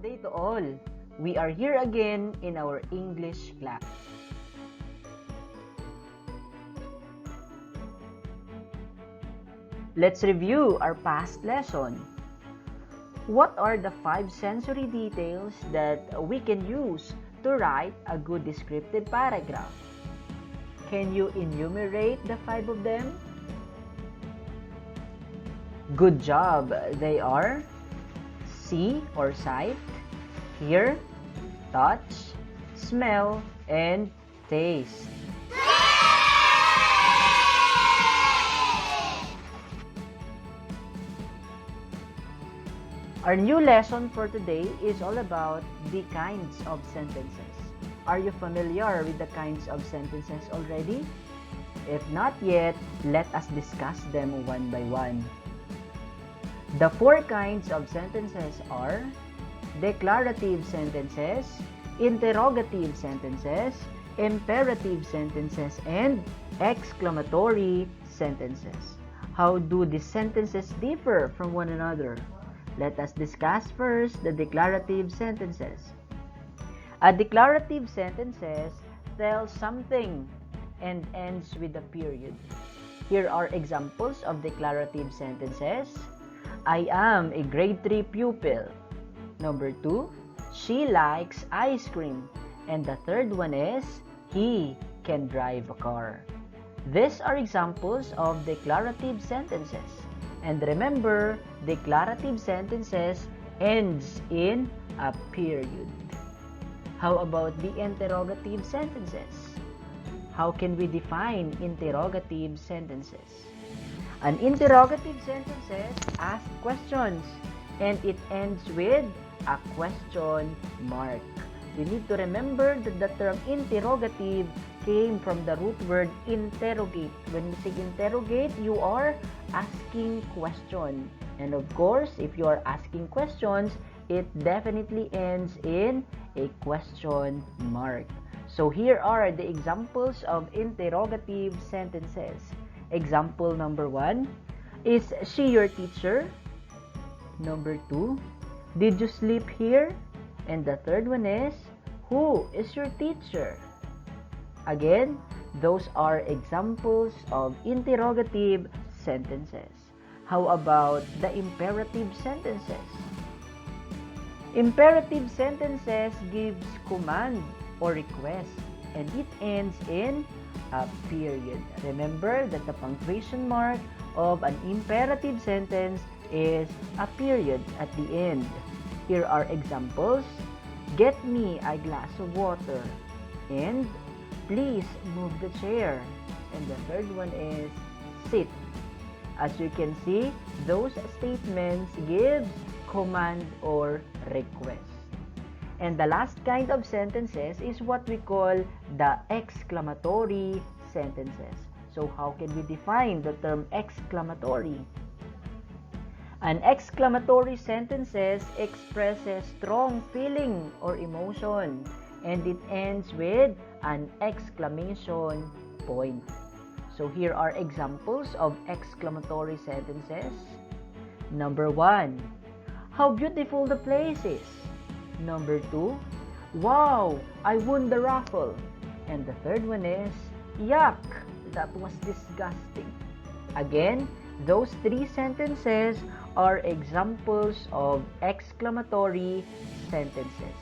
day to all. We are here again in our English class. Let's review our past lesson. What are the 5 sensory details that we can use to write a good descriptive paragraph? Can you enumerate the 5 of them? Good job! They are see or sight, hear, touch, smell, and taste. Our new lesson for today is all about the kinds of sentences. Are you familiar with the kinds of sentences already? If not yet, let us discuss them one by one. The 4 kinds of sentences are declarative sentences, interrogative sentences, imperative sentences, and exclamatory sentences. How do these sentences differ from one another? Let us discuss first the declarative sentences. A declarative sentence tells something and ends with a period. Here are examples of declarative sentences. I am a grade 3 pupil. Number 2, she likes ice cream. And the third one is, he can drive a car. These are examples of declarative sentences. And remember, declarative sentences ends in a period. How about the interrogative sentences? How can we define interrogative sentences? An interrogative sentence asks questions and it ends with a question mark. We need to remember that the term interrogative came from the root word interrogate. When we say interrogate, you are asking question. And of course, if you are asking questions, it definitely ends in a question mark. So here are the examples of interrogative sentences. Example number 1, is she your teacher? Number 2, did you sleep here? And the third one is, who is your teacher? Again, those are examples of interrogative sentences. How about the imperative sentences? Imperative sentences gives command or request and it ends in a period. Remember that the punctuation mark of an imperative sentence is a period at the end. Here are examples. Get me a glass of water. And please move the chair. And the third one is sit. As you can see, those statements give command or request. And the last kind of sentences is what we call the exclamatory sentences. So how can we define the term exclamatory? An exclamatory sentence expresses strong feeling or emotion and it ends with an exclamation point. So here are examples of exclamatory sentences. Number 1, how beautiful the place is. Number 2, wow, I won the raffle. And the third one is, yuck, that was disgusting. Again, those 3 sentences are examples of exclamatory sentences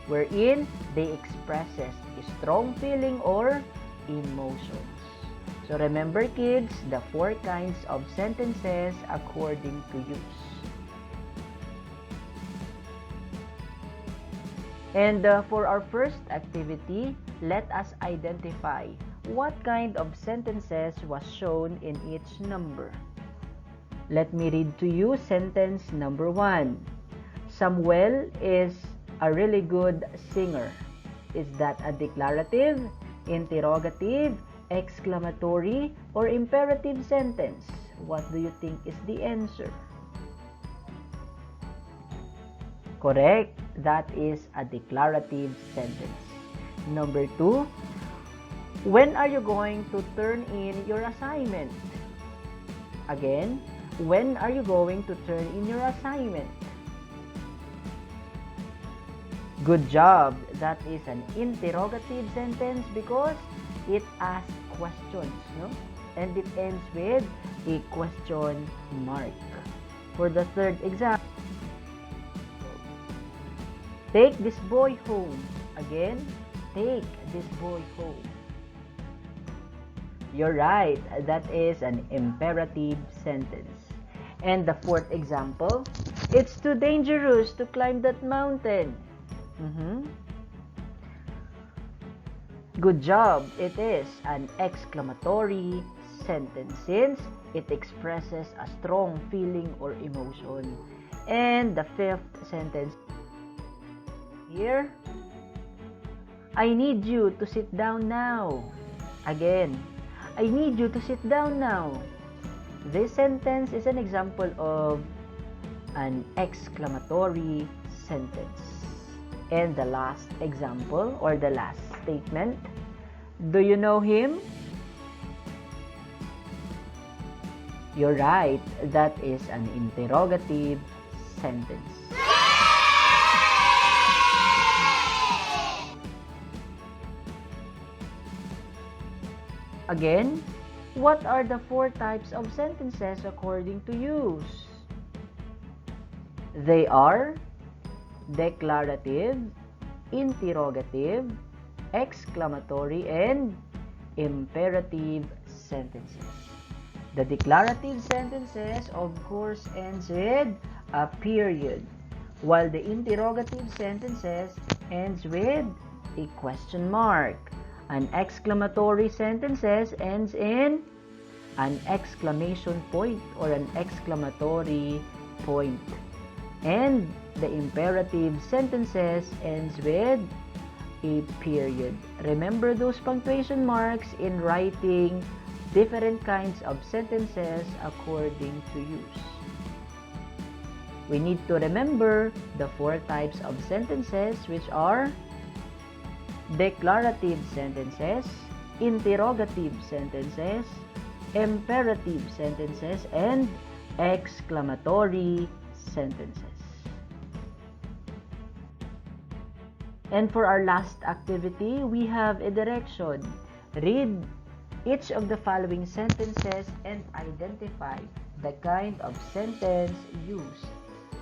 wherein they expresses a strong feeling or emotions. So remember kids, the 4 kinds of sentences according to use. And for our first activity, let us identify what kind of sentences was shown in each number. Let me read to you sentence number 1. Samuel is a really good singer. Is that a declarative, interrogative, exclamatory, or imperative sentence? What do you think is the answer? Correct. That is a declarative sentence. Number 2, when are you going to turn in your assignment? Again, when are you going to turn in your assignment? Good job. That is an interrogative sentence because it asks questions, no? And it ends with a question mark. For the third example, take this boy home. Again, take this boy home. You're right. That is an imperative sentence. And the fourth example, it's too dangerous to climb that mountain. Good job. It is an exclamatory sentence since it expresses a strong feeling or emotion. And the fifth sentence here, I need you to sit down now. Again, I need you to sit down now. This sentence is an example of an exclamatory sentence. And the last example or the last statement, do you know him? You're right, that is an interrogative sentence. Again, what are the four types of sentences according to use? They are declarative, interrogative, exclamatory, and imperative sentences. The declarative sentences, of course, ends with a period, while the interrogative sentences ends with a question mark. An exclamatory sentences ends in an exclamation point or an exclamatory point. And the imperative sentences ends with a period. Remember those punctuation marks in writing different kinds of sentences according to use. We need to remember the four types of sentences, which are declarative sentences, interrogative sentences, imperative sentences, and exclamatory sentences. And for our last activity, we have a direction. Read each of the following sentences and identify the kind of sentence used.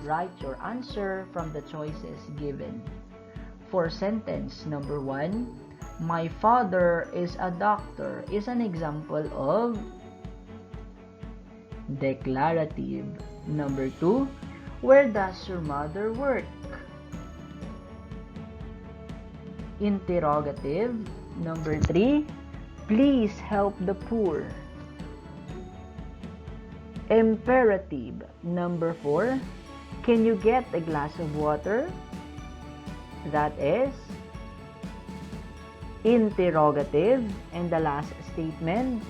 Write your answer from the choices given. For sentence number 1, my father is a doctor is an example of declarative. Number 2, where does your mother work? Interrogative. Number 3, please help the poor. Imperative. Number 4, can you get a glass of water? That is interrogative. And the last statement,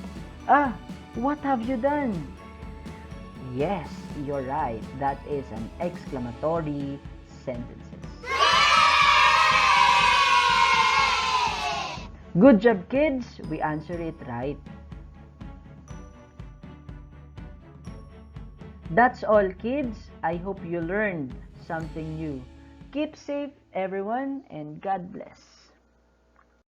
what have you done? Yes, you're right. That is an exclamatory sentences. Good job, kids. We answered it right. That's all, kids. I hope you learned something new. Keep safe, everyone, and God bless.